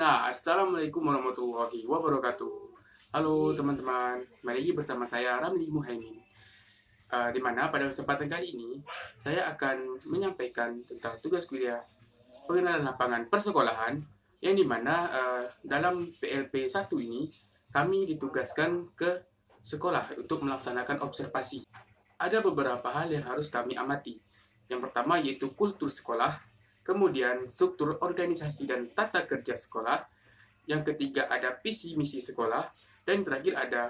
Nah, Assalamualaikum warahmatullahi wabarakatuh. Halo teman-teman, kembali lagi bersama saya Ramli Muhaimin. Di mana pada kesempatan kali ini, saya akan menyampaikan tentang tugas kuliah pengenalan lapangan persekolahan, yang dimana dalam PLP 1 ini, kami ditugaskan ke sekolah untuk melaksanakan observasi. Ada beberapa hal yang harus kami amati. Yang pertama yaitu kultur sekolah, kemudian struktur organisasi dan tata kerja sekolah, yang ketiga ada visi misi sekolah, dan yang terakhir ada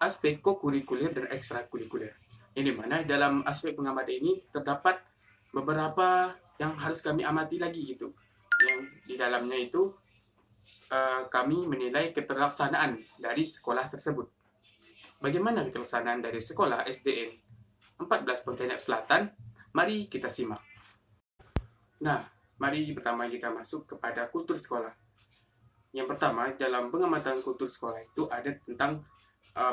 aspek kokurikuler dan ekstrakurikuler. Yang dimana dalam aspek pengamatan ini terdapat beberapa yang harus kami amati lagi gitu. Yang di dalamnya itu kami menilai keterlaksanaan dari sekolah tersebut. Bagaimana keterlaksanaan dari sekolah SDN 14 Pontianak Selatan? Mari kita simak. Nah, mari pertama kita masuk kepada kultur sekolah. Yang pertama, dalam pengamatan kultur sekolah itu ada tentang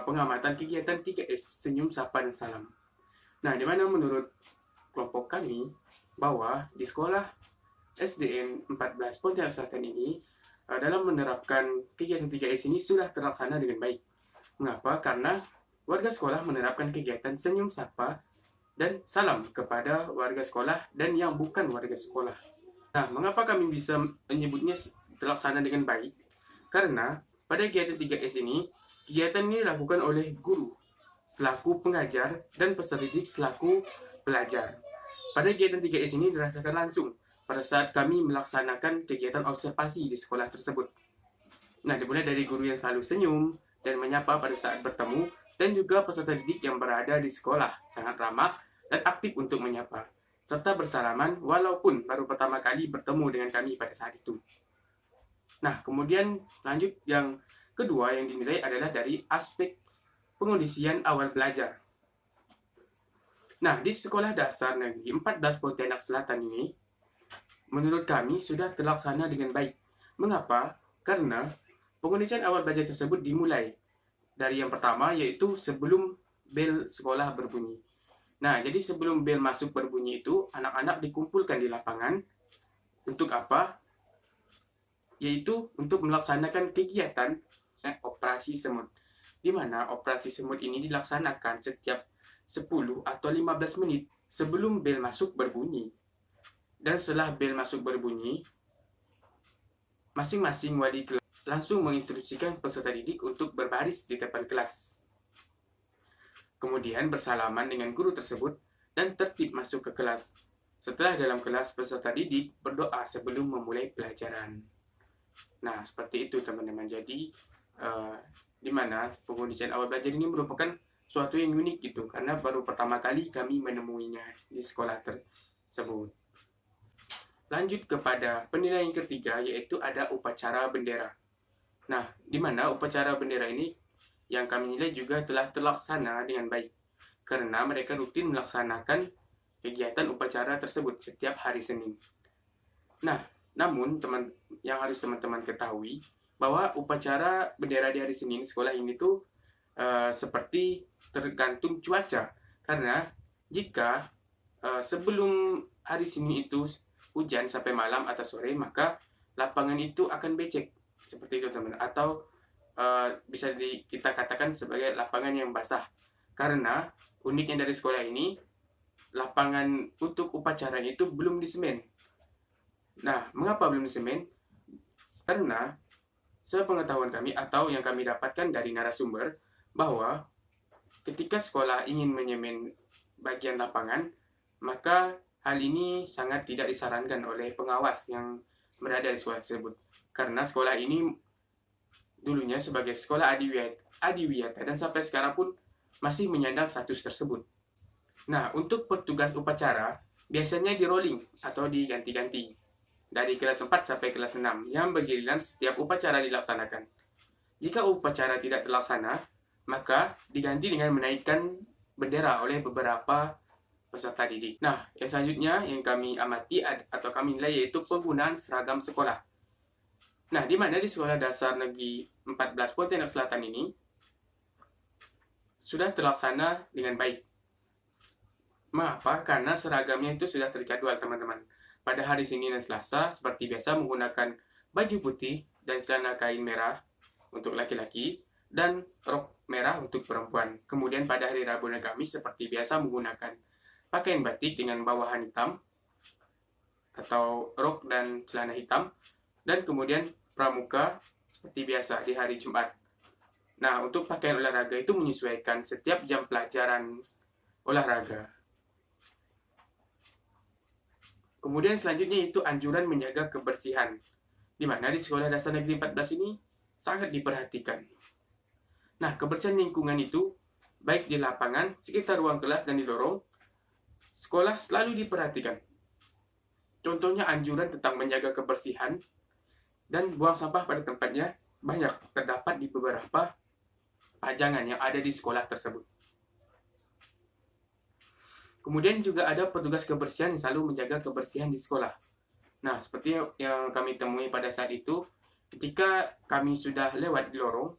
pengamatan kegiatan 3S, senyum, sapa, dan salam. Nah, di mana menurut kelompok kami, bahwa di sekolah SDN 14 Pontianak Selatan ini, dalam menerapkan kegiatan 3S ini sudah terlaksana dengan baik. Mengapa? Karena warga sekolah menerapkan kegiatan senyum, sapa, dan salam kepada warga sekolah dan yang bukan warga sekolah. Nah, mengapa kami bisa menyebutnya terlaksana dengan baik? Karena pada kegiatan 3S ini, kegiatan ini dilakukan oleh guru selaku pengajar dan peserta didik selaku pelajar. Pada kegiatan 3S ini dirasakan langsung pada saat kami melaksanakan kegiatan observasi di sekolah tersebut. Nah, dimulai dari guru yang selalu senyum dan menyapa pada saat bertemu, dan juga peserta didik yang berada di sekolah sangat ramah dan aktif untuk menyapa, serta bersalaman walaupun baru pertama kali bertemu dengan kami pada saat itu. Nah, kemudian lanjut yang kedua yang dinilai adalah dari aspek pengondisian awal belajar. Nah, di sekolah dasar negeri 14 Pontianak Selatan ini, menurut kami sudah terlaksana dengan baik. Mengapa? Karena pengondisian awal belajar tersebut dimulai dari yang pertama, yaitu sebelum bel sekolah berbunyi. Nah, jadi sebelum bel masuk berbunyi itu, anak-anak dikumpulkan di lapangan. Untuk apa? Yaitu untuk melaksanakan kegiatan operasi semut. Di mana operasi semut ini dilaksanakan setiap 10 atau 15 menit sebelum bel masuk berbunyi. Dan setelah bel masuk berbunyi, masing-masing wali kelas langsung menginstruksikan peserta didik untuk berbaris di depan kelas. Kemudian bersalaman dengan guru tersebut dan tertib masuk ke kelas. Setelah dalam kelas, peserta didik berdoa sebelum memulai pelajaran. Nah, seperti itu teman-teman. Jadi, di mana pengondisian awal belajar ini merupakan suatu yang unik gitu, karena baru pertama kali kami menemuinya di sekolah tersebut. Lanjut kepada penilaian ketiga, yaitu ada upacara bendera. Nah, di mana upacara bendera ini yang kami nilai juga telah terlaksana dengan baik, karena mereka rutin melaksanakan kegiatan upacara tersebut setiap hari Senin. Nah, namun yang harus teman-teman ketahui bahwa upacara bendera di hari Senin sekolah ini tuh seperti tergantung cuaca, karena jika sebelum hari Senin itu hujan sampai malam atau sore, maka lapangan itu akan becek. Seperti itu teman-teman, atau bisa kita katakan sebagai lapangan yang basah. Karena uniknya dari sekolah ini, lapangan untuk upacara itu belum disemen. Nah, mengapa belum disemen? Karena sepengetahuan kami atau yang kami dapatkan dari narasumber, bahwa ketika sekolah ingin menyemen bagian lapangan, maka hal ini sangat tidak disarankan oleh pengawas yang berada di sekolah tersebut. Karena sekolah ini dulunya sebagai sekolah adiwiyata dan sampai sekarang pun masih menyandang status tersebut. Nah, untuk petugas upacara biasanya di rolling atau diganti-ganti dari kelas 4 sampai kelas 6 yang bergiliran setiap upacara dilaksanakan. Jika upacara tidak terlaksana, maka diganti dengan menaikkan bendera oleh beberapa peserta didik. Nah, yang selanjutnya yang kami amati atau kami nilai yaitu penggunaan seragam sekolah. Nah, di mana di sekolah dasar negeri 14 Pontianak Selatan ini sudah terlaksana dengan baik. Mengapa? Karena seragamnya itu sudah terjadwal teman-teman. Pada hari Senin dan Selasa, seperti biasa menggunakan baju putih dan celana kain merah untuk laki-laki dan rok merah untuk perempuan. Kemudian pada hari Rabu dan Kamis seperti biasa menggunakan pakaian batik dengan bawahan hitam atau rok dan celana hitam, dan kemudian pramuka seperti biasa di hari Jumat. Nah, untuk pakaian olahraga itu menyesuaikan setiap jam pelajaran olahraga. Kemudian selanjutnya itu anjuran menjaga kebersihan, di mana di Sekolah Dasar Negeri 14 ini sangat diperhatikan. Nah, kebersihan lingkungan itu, baik di lapangan, sekitar ruang kelas, dan di lorong, sekolah selalu diperhatikan. Contohnya anjuran tentang menjaga kebersihan dan buang sampah pada tempatnya banyak terdapat di beberapa pajangan yang ada di sekolah tersebut. Kemudian juga ada petugas kebersihan yang selalu menjaga kebersihan di sekolah. Nah, seperti yang kami temui pada saat itu, ketika kami sudah lewat di lorong,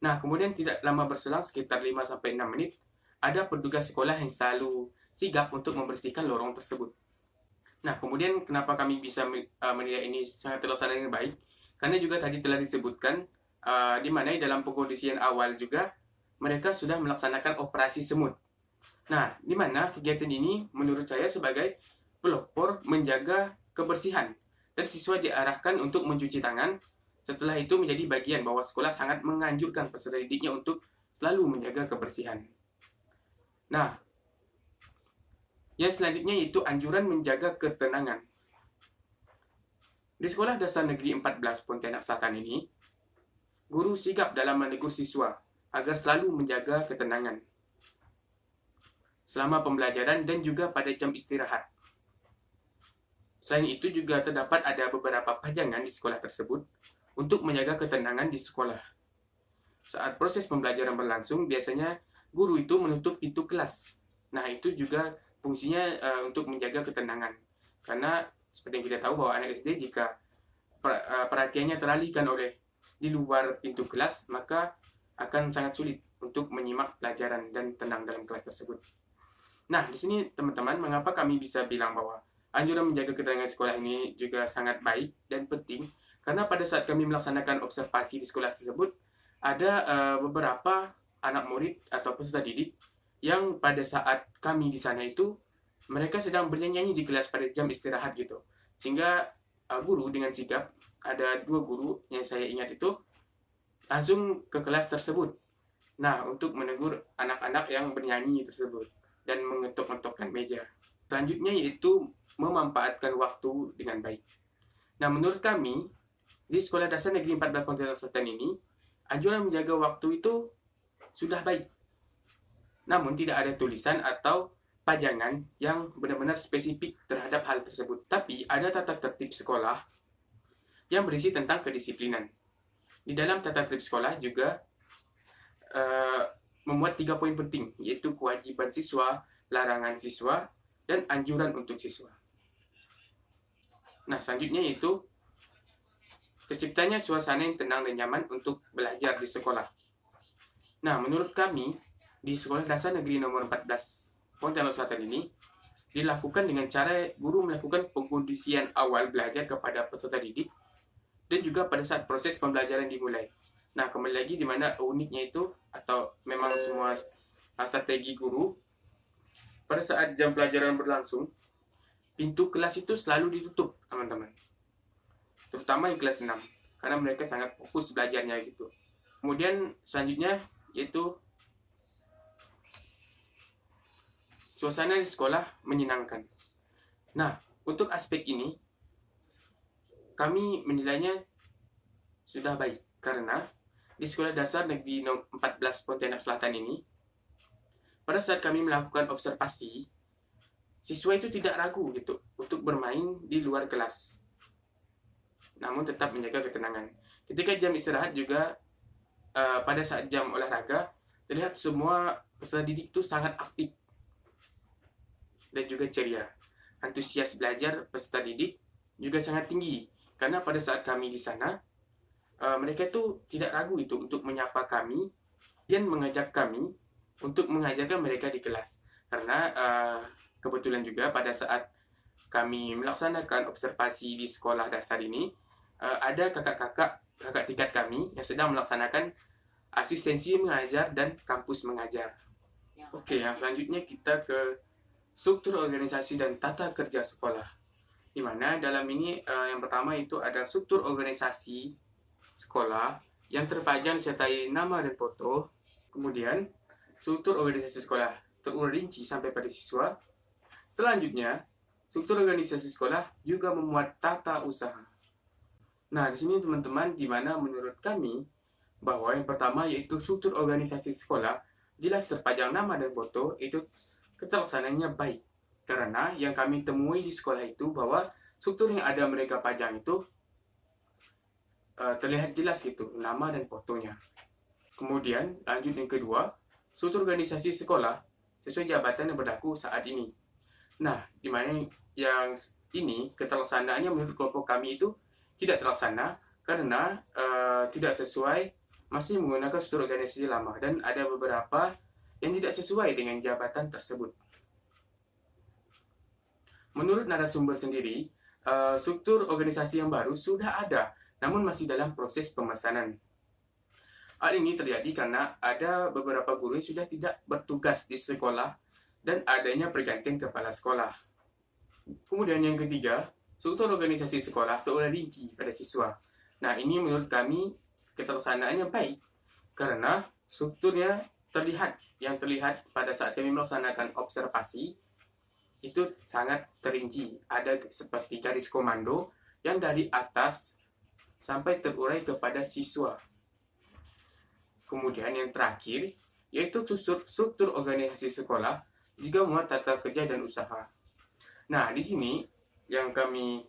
nah kemudian tidak lama berselang sekitar 5-6 menit, ada petugas sekolah yang selalu sigap untuk membersihkan lorong tersebut. Nah, kemudian kenapa kami bisa menilai ini sangat terlaksana dengan baik? Karena juga tadi telah disebutkan, di mana dalam pengkondisian awal juga, mereka sudah melaksanakan operasi semut. Nah, di mana kegiatan ini menurut saya sebagai pelopor menjaga kebersihan, dan siswa diarahkan untuk mencuci tangan. Setelah itu menjadi bagian bahwa sekolah sangat menganjurkan peserta didiknya untuk selalu menjaga kebersihan. Nah, yang selanjutnya itu anjuran menjaga ketenangan. Di Sekolah Dasar Negeri 14 Pontianak Selatan ini, guru sigap dalam menegur siswa agar selalu menjaga ketenangan selama pembelajaran dan juga pada jam istirahat. Selain itu juga terdapat ada beberapa pajangan di sekolah tersebut untuk menjaga ketenangan di sekolah. Saat proses pembelajaran berlangsung, biasanya guru itu menutup pintu kelas. Nah, itu juga fungsinya untuk menjaga ketenangan. Karena seperti yang kita tahu bahwa anak SD jika perhatiannya teralihkan oleh di luar pintu kelas, maka akan sangat sulit untuk menyimak pelajaran dan tenang dalam kelas tersebut. Nah, di sini teman-teman, mengapa kami bisa bilang bahwa anjuran menjaga ketenangan sekolah ini juga sangat baik dan penting? Karena pada saat kami melaksanakan observasi di sekolah tersebut, ada beberapa anak murid atau peserta didik yang pada saat kami di sana itu, mereka sedang bernyanyi di kelas pada jam istirahat gitu. Sehingga guru dengan sigap, ada 2 guru yang saya ingat itu, langsung ke kelas tersebut. Nah, untuk menegur anak-anak yang bernyanyi tersebut dan mengetuk-ngetokkan meja. Selanjutnya yaitu memanfaatkan waktu dengan baik. Nah, menurut kami, di Sekolah Dasar Negeri 14 Pontianak Selatan ini, anjuran menjaga waktu itu sudah baik. Namun tidak ada tulisan atau pajangan yang benar-benar spesifik terhadap hal tersebut. Tapi ada tata tertib sekolah yang berisi tentang kedisiplinan. Di dalam tata tertib sekolah juga memuat 3 poin penting, yaitu kewajiban siswa, larangan siswa, dan anjuran untuk siswa. Nah, selanjutnya yaitu terciptanya suasana yang tenang dan nyaman untuk belajar di sekolah. Nah, menurut kami, di Sekolah Dasar Negeri nomor 14 Pontianak Selatan ini, dilakukan dengan cara guru melakukan pengkondisian awal belajar kepada peserta didik, dan juga pada saat proses pembelajaran dimulai. Nah, kembali lagi di mana uniknya itu, atau memang semua strategi guru, pada saat jam pelajaran berlangsung, pintu kelas itu selalu ditutup, teman-teman. Terutama yang kelas 6, karena mereka sangat fokus belajarnya gitu. Kemudian selanjutnya yaitu suasana di sekolah menyenangkan. Nah, untuk aspek ini, kami menilainya sudah baik, karena di Sekolah Dasar Negeri 14 Pontianak Selatan ini, pada saat kami melakukan observasi, siswa itu tidak ragu gitu untuk bermain di luar kelas, namun tetap menjaga ketenangan. Ketika jam istirahat juga, pada saat jam olahraga, terlihat semua peserta didik itu sangat aktif dan juga ceria. Antusias belajar peserta didik juga sangat tinggi, karena pada saat kami di sana, mereka itu tidak ragu itu untuk menyapa kami dan mengajak kami untuk mengajarkan mereka di kelas. Karena kebetulan juga pada saat kami melaksanakan observasi di sekolah dasar ini, ada kakak kakak tingkat kami yang sedang melaksanakan asistensi mengajar dan kampus mengajar. Oke, yang selanjutnya kita ke struktur organisasi dan tata kerja sekolah. Di mana dalam ini yang pertama itu ada struktur organisasi sekolah yang terpajang disertai nama dan foto. Kemudian struktur organisasi sekolah terperinci sampai pada siswa. Selanjutnya, struktur organisasi sekolah juga memuat tata usaha. Nah, di sini teman-teman, di mana menurut kami bahwa yang pertama yaitu struktur organisasi sekolah jelas terpajang nama dan foto, itu ketelaksanaannya baik. Karena yang kami temui di sekolah itu bahwa struktur yang ada mereka pajang itu terlihat jelas gitu, nama dan fotonya. Kemudian lanjut yang kedua, struktur organisasi sekolah sesuai jabatan yang berlaku saat ini. Nah, di mana yang ini ketelaksanaannya menurut kelompok kami itu tidak terlaksana karena tidak sesuai, masih menggunakan struktur organisasi lama dan ada beberapa yang tidak sesuai dengan jabatan tersebut. Menurut narasumber sendiri, struktur organisasi yang baru sudah ada, namun masih dalam proses pemesanan. Hal ini terjadi karena ada beberapa guru yang sudah tidak bertugas di sekolah dan adanya pergantian kepala sekolah. Kemudian yang ketiga, struktur organisasi sekolah terperinci pada siswa. Nah, ini menurut kami ketelaksanaannya baik karena strukturnya yang terlihat pada saat kami melaksanakan observasi itu sangat terinci. Ada seperti garis komando yang dari atas sampai terurai kepada siswa. Kemudian yang terakhir yaitu struktur organisasi sekolah juga memuat tata kerja dan usaha. Nah, di sini yang kami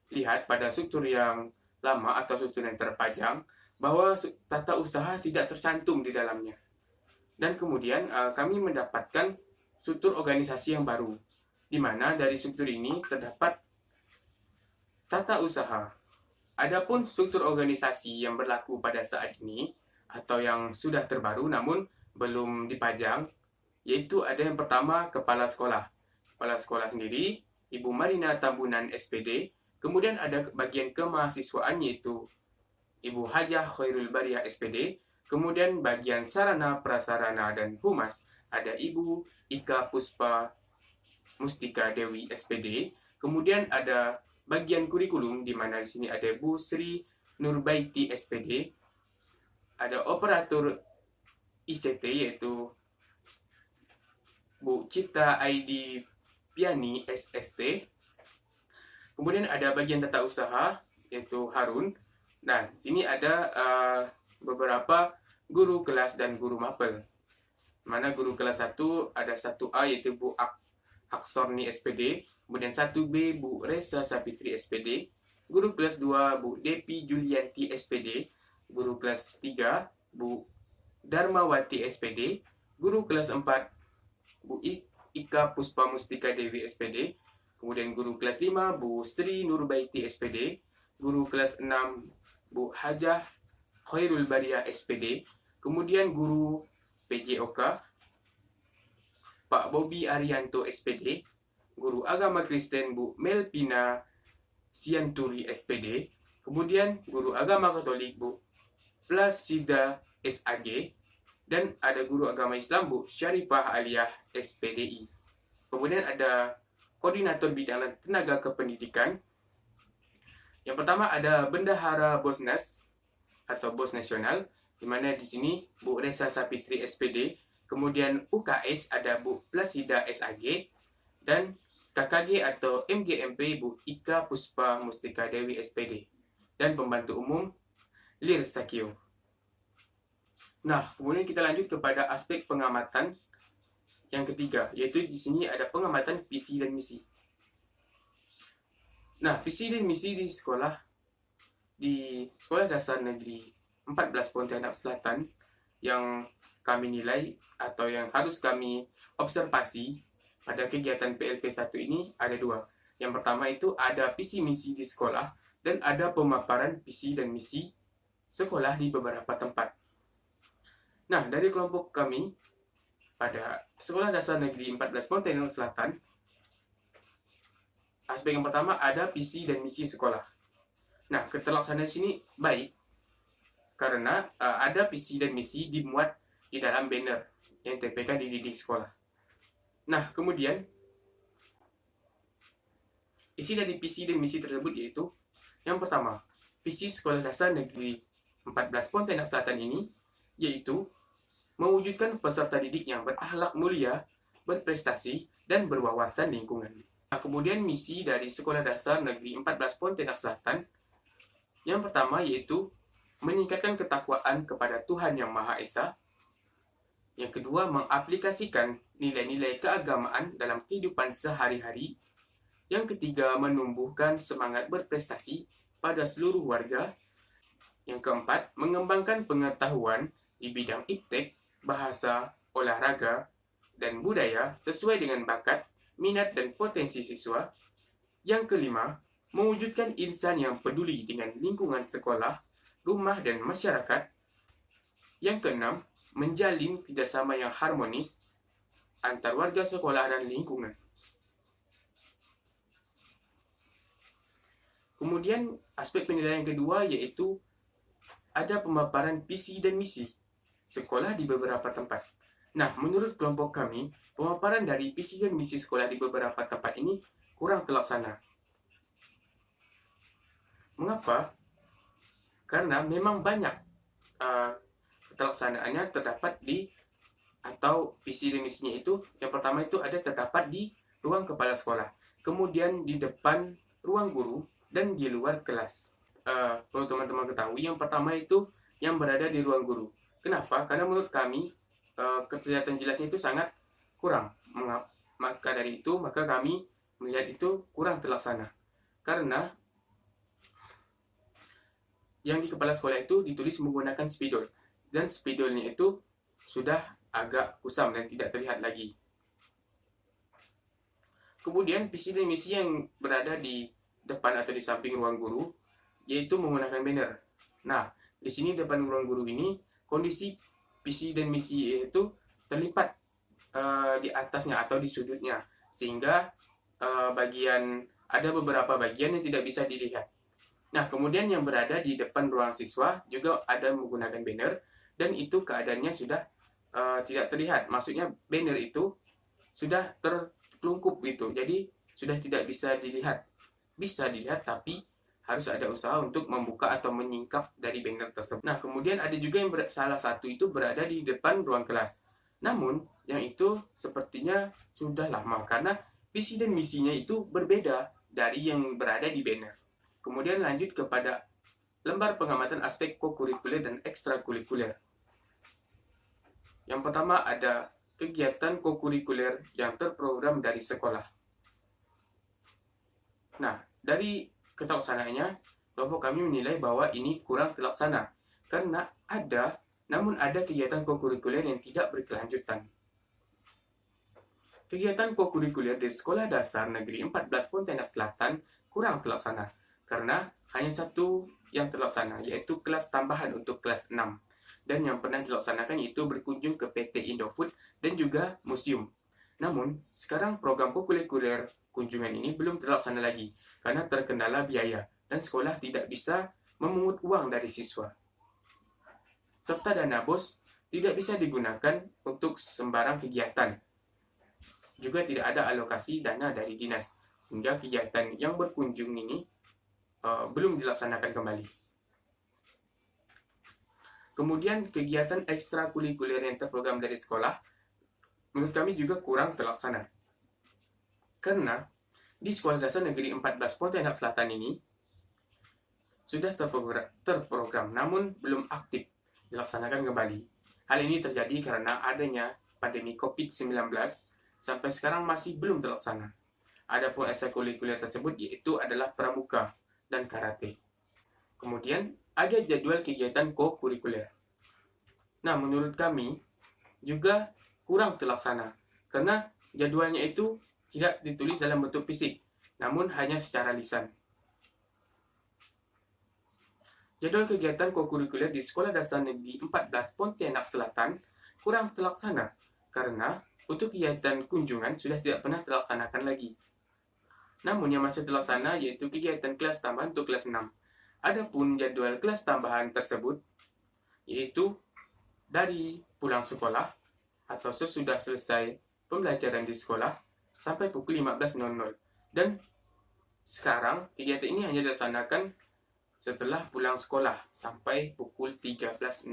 lihat pada struktur yang lama atau struktur yang terpajang, bahwa tata usaha tidak tercantum di dalamnya. Dan kemudian kami mendapatkan struktur organisasi yang baru, di mana dari struktur ini terdapat tata usaha. Adapun struktur organisasi yang berlaku pada saat ini, atau yang sudah terbaru namun belum dipajang, yaitu ada yang pertama kepala sekolah. Kepala sekolah sendiri Ibu Marina Tambunan SPD, kemudian ada bagian kemahasiswaan yaitu Ibu Hajah Khairul Bariah SPD, kemudian bagian sarana prasarana dan humas ada Ibu Ika Puspa Mustika Dewi SPD, kemudian ada bagian kurikulum di mana di sini ada Bu Sri Nurbaiti SPD, ada operator ICT yaitu Bu Cipta ID Piani SST. Kemudian ada bagian tata usaha yaitu Harun. Nah, sini ada beberapa guru kelas dan guru mapel. Mana guru kelas 1 ada 1A yaitu Bu Aksorni SPD, kemudian 1B Bu Reza Sapitri SPD, guru kelas 2 Bu Depi Julianti SPD, guru kelas 3 Bu Darmawati SPD, guru kelas 4 Bu Ika Puspa Mustika Dewi SPD, kemudian guru kelas 5 Bu Sri Nurbaiti SPD, guru kelas 6 Bu Hajah Khairul Bariah SPD, kemudian guru PJOK Pak Bobi Arianto SPD, guru agama Kristen Bu Melpina Sianturi SPD, kemudian guru agama Katolik Bu Plasida SAG, dan ada guru agama Islam Bu Syarifah Aliyah SPDI. Kemudian ada koordinator bidang tenaga kependidikan. Yang pertama ada Bendahara Bosnas atau Bos Nasional, di mana di sini Bu Reza Sapitri SPD, kemudian UKS ada Bu Plasida SAG, dan KKG atau MGMP Bu Ika Puspa Mustika Dewi SPD, dan pembantu umum Lir Sakio. Nah, kemudian kita lanjut kepada aspek pengamatan yang ketiga, yaitu di sini ada pengamatan visi dan misi. Nah, visi dan misi di Sekolah Dasar Negeri 14 Pontianak Selatan yang kami nilai atau yang harus kami observasi pada kegiatan PLP 1 ini ada dua. Yang pertama itu ada visi misi di sekolah dan ada pemaparan visi dan misi sekolah di beberapa tempat. Nah, dari kelompok kami pada Sekolah Dasar Negeri 14 Pontianak Selatan, aspek yang pertama ada visi dan misi sekolah. Nah, keterlaksanaan sini baik karena ada visi dan misi dimuat di dalam banner yang ditempelkan di dinding sekolah. Nah, kemudian isi dari visi dan misi tersebut yaitu yang pertama, visi Sekolah Dasar Negeri 14 Pontianak Selatan ini yaitu mewujudkan peserta didik yang berakhlak mulia, berprestasi, dan berwawasan lingkungan. Nah, kemudian misi dari Sekolah Dasar Negeri 14 Pontianak Selatan yang pertama yaitu meningkatkan ketakwaan kepada Tuhan Yang Maha Esa. Yang kedua, mengaplikasikan nilai-nilai keagamaan dalam kehidupan sehari-hari. Yang ketiga, menumbuhkan semangat berprestasi pada seluruh warga. Yang keempat, mengembangkan pengetahuan di bidang iptek, bahasa, olahraga, dan budaya sesuai dengan bakat, minat, dan potensi siswa. Yang kelima, mewujudkan insan yang peduli dengan lingkungan sekolah, rumah, dan masyarakat. Yang keenam, menjalin kerjasama yang harmonis antar warga sekolah dan lingkungan. Kemudian, aspek penilaian kedua yaitu ada pemaparan visi dan misi sekolah di beberapa tempat. Nah, menurut kelompok kami, pemaparan dari visi dan misi sekolah di beberapa tempat ini kurang terlaksana. Mengapa? Karena memang banyak kelaksanaannya terdapat di atau visi dan misinya itu yang pertama itu ada terdapat di ruang kepala sekolah, kemudian di depan ruang guru dan di luar kelas. Kalau teman-teman ketahui, yang pertama itu yang berada di ruang guru. Kenapa? Karena menurut kami kelihatan jelasnya itu sangat kurang. Maka dari itu, maka kami melihat itu kurang terlaksana. Karena yang di kepala sekolah itu ditulis menggunakan spidol, dan spidolnya itu sudah agak kusam dan tidak terlihat lagi. Kemudian visi dan misi yang berada di depan atau di samping ruang guru yaitu menggunakan banner. Nah, di sini depan ruang guru ini kondisi visi dan misi itu terlipat di atasnya atau di sudutnya, sehingga ada beberapa bagian yang tidak bisa dilihat. Nah, kemudian yang berada di depan ruang siswa juga ada menggunakan banner, dan itu keadaannya sudah tidak terlihat. Maksudnya banner itu sudah terkelungkup gitu, jadi sudah tidak bisa dilihat. Bisa dilihat, tapi harus ada usaha untuk membuka atau menyingkap dari banner tersebut. Nah, kemudian ada juga yang salah satu itu berada di depan ruang kelas. Namun, yang itu sepertinya sudah lama karena visi dan misinya itu berbeda dari yang berada di banner. Kemudian lanjut kepada lembar pengamatan aspek kokurikuler dan ekstrakurikuler. Yang pertama ada kegiatan kokurikuler yang terprogram dari sekolah. Nah, dari kelaksanaannya, kelompok kami menilai bahwa ini kurang terlaksana karena namun ada kegiatan kokurikuler yang tidak berkelanjutan. Kegiatan kokurikuler di Sekolah Dasar Negeri 14 Pontianak Selatan kurang terlaksana karena hanya satu yang terlaksana, yaitu kelas tambahan untuk kelas 6. Dan yang pernah dilaksanakan yaitu berkunjung ke PT Indofood dan juga museum. Namun, sekarang program kokurikuler kunjungan ini belum terlaksana lagi karena terkendala biaya dan sekolah tidak bisa memungut uang dari siswa. Serta dana BOS tidak bisa digunakan untuk sembarang kegiatan. Juga tidak ada alokasi dana dari dinas, sehingga kegiatan yang berkunjung ini belum dilaksanakan kembali. Kemudian kegiatan ekstrakurikuler yang terprogram dari sekolah, menurut kami juga kurang terlaksana. Karena di Sekolah Dasar Negeri 14 Pontianak Selatan ini sudah terprogram, namun belum aktif dilaksanakan kembali. Hal ini terjadi karena adanya pandemi COVID-19 sampai sekarang masih belum terlaksana. Adapun ekstrakurikuler tersebut yaitu adalah pramuka dan karate. Kemudian ada jadwal kegiatan kokurikuler. Nah, menurut kami juga kurang terlaksana karena jadwalnya itu tidak ditulis dalam bentuk fisik, namun hanya secara lisan. Jadwal kegiatan kokurikuler di Sekolah Dasar Negeri 14 Pontianak Selatan kurang terlaksana karena untuk kegiatan kunjungan sudah tidak pernah terlaksanakan lagi. Namun yang masih terlaksana yaitu kegiatan kelas tambahan untuk kelas 6. Adapun jadwal kelas tambahan tersebut yaitu dari pulang sekolah atau sesudah selesai pembelajaran di sekolah sampai pukul 15.00. Dan sekarang kegiatan ini hanya dilaksanakan setelah pulang sekolah sampai pukul 13.00.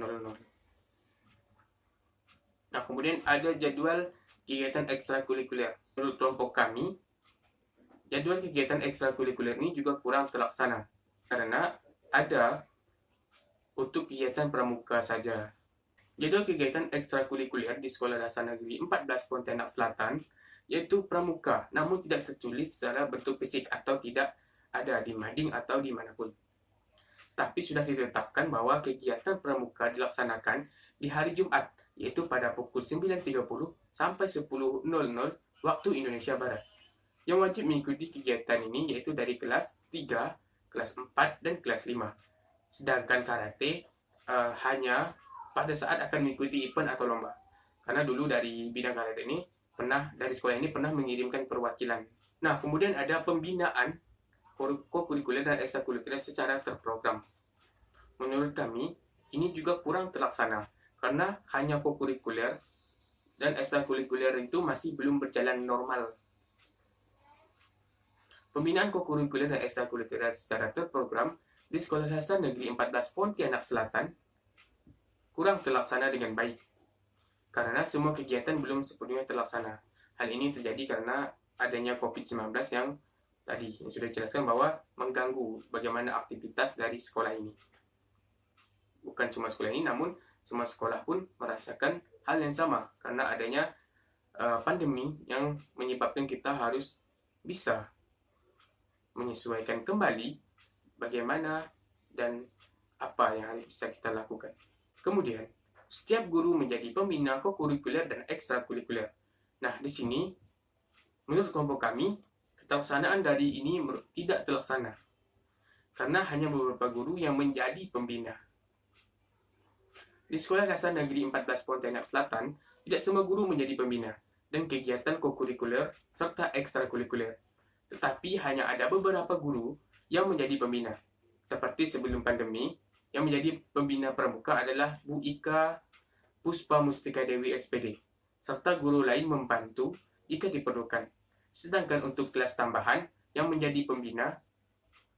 Nah, kemudian ada jadwal kegiatan ekstrakurikuler. Menurut kelompok kami, jadwal kegiatan ekstrakurikuler ini juga kurang terlaksana karena ada untuk kegiatan pramuka saja. Jadwal kegiatan ekstrakurikuler di Sekolah Dasar Negeri 14 Pontianak Selatan yaitu pramuka, namun tidak tertulis secara bentuk fisik atau tidak ada di mading atau dimanapun. Tapi sudah ditetapkan bahwa kegiatan pramuka dilaksanakan di hari Jumat, yaitu pada pukul 9.30 sampai 10.00 waktu Indonesia Barat. Yang wajib mengikuti kegiatan ini yaitu dari kelas 3, kelas 4, dan kelas 5. Sedangkan karate hanya pada saat akan mengikuti event atau lomba. Karena dulu dari bidang karate ini dari sekolah ini pernah mengirimkan perwakilan. Nah, kemudian ada pembinaan kokurikuler dan ekstrakurikuler secara terprogram. Menurut kami, ini juga kurang terlaksana karena hanya kokurikuler dan ekstrakurikuler itu masih belum berjalan normal. Pembinaan kokurikuler dan ekstrakurikuler secara terprogram di Sekolah Dasar Negeri 14 Pontianak Selatan kurang terlaksana dengan baik karena semua kegiatan belum sepenuhnya terlaksana. Hal ini terjadi karena adanya COVID-19 yang tadi sudah dijelaskan bahwa mengganggu bagaimana aktivitas dari sekolah ini. Bukan cuma sekolah ini, namun semua sekolah pun merasakan hal yang sama karena adanya pandemi yang menyebabkan kita harus bisa menyesuaikan kembali bagaimana dan apa yang harus bisa kita lakukan. Kemudian, setiap guru menjadi pembina kokurikuler dan ekstrakurikuler. Nah, di sini menurut kelompok kami, pelaksanaan dari ini tidak terlaksana karena hanya beberapa guru yang menjadi pembina. Di Sekolah Dasar Negeri 14 Pontianak Selatan, tidak semua guru menjadi pembina dan kegiatan kokurikuler serta ekstrakurikuler. Tetapi hanya ada beberapa guru yang menjadi pembina. Seperti sebelum pandemi, yang menjadi pembina pramuka adalah Bu Ika Puspa Mustika Dewi SPD, serta guru lain membantu jika diperlukan. Sedangkan untuk kelas tambahan, yang menjadi pembina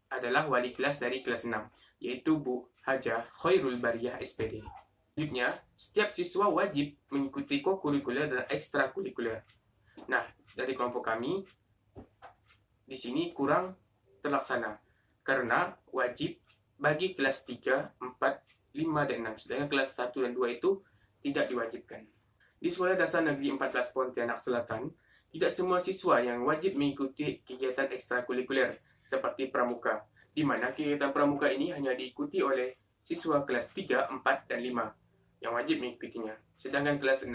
adalah wali kelas dari kelas 6, yaitu Bu Haja Khairul Bariyah SPD. Selanjutnya, setiap siswa wajib mengikuti kokurikuler dan ekstrakurikuler. Nah, dari kelompok kami, di sini kurang terlaksana karena wajib bagi kelas 3, 4, 5, dan 6. Sedangkan kelas 1 dan 2 itu tidak diwajibkan. Di Sekolah Dasar Negeri 14 Pontianak Selatan, tidak semua siswa yang wajib mengikuti kegiatan ekstrakurikuler seperti pramuka, di mana kegiatan pramuka ini hanya diikuti oleh siswa kelas 3, 4, dan 5 yang wajib mengikutinya. Sedangkan kelas 6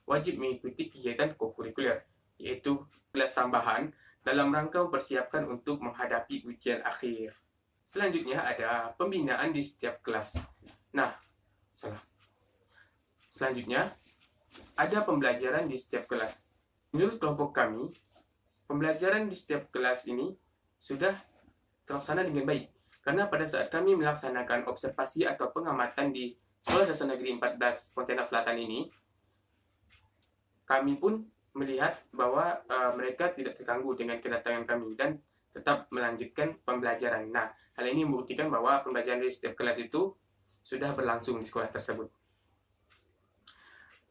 wajib mengikuti kegiatan kokurikuler, yaitu kelas tambahan dalam rangka mempersiapkan untuk menghadapi ujian akhir. Selanjutnya ada pembinaan di setiap kelas. Selanjutnya ada pembelajaran di setiap kelas. Menurut kelompok kami, pembelajaran di setiap kelas ini sudah terlaksana dengan baik. Karena pada saat kami melaksanakan observasi atau pengamatan di Sekolah Dasar Negeri 14 Pontianak Selatan ini, kami pun melihat bahwa mereka tidak terganggu dengan kedatangan kami dan tetap melanjutkan pembelajaran. Nah, hal ini membuktikan bahwa pembelajaran di setiap kelas itu sudah berlangsung di sekolah tersebut.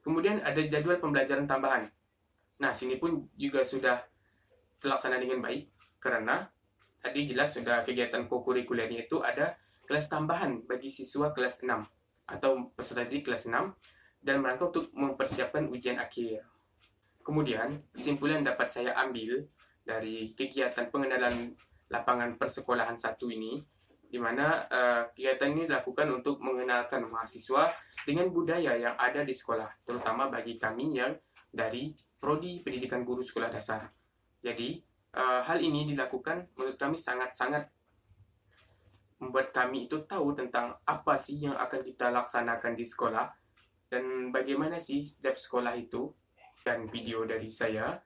Kemudian ada jadwal pembelajaran tambahan. Nah, sini pun juga sudah terlaksana dengan baik karena tadi jelas sudah kegiatan kokurikulernya itu ada kelas tambahan bagi siswa kelas 6 atau peserta didik kelas 6 dan merangka untuk mempersiapkan ujian akhir. Kemudian, kesimpulan dapat saya ambil dari kegiatan pengenalan lapangan persekolahan 1 ini, di mana kegiatan ini dilakukan untuk mengenalkan mahasiswa dengan budaya yang ada di sekolah, terutama bagi kami yang dari Prodi Pendidikan Guru Sekolah Dasar. Jadi, hal ini dilakukan menurut kami sangat-sangat membuat kami itu tahu tentang apa sih yang akan kita laksanakan di sekolah dan bagaimana sih setiap sekolah itu. Dan video dari saya,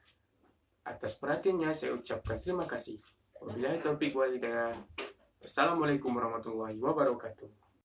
atas perhatiannya saya ucapkan terima kasih. Wabillahi taufiq wal hidayah. Wassalamualaikum warahmatullahi wabarakatuh.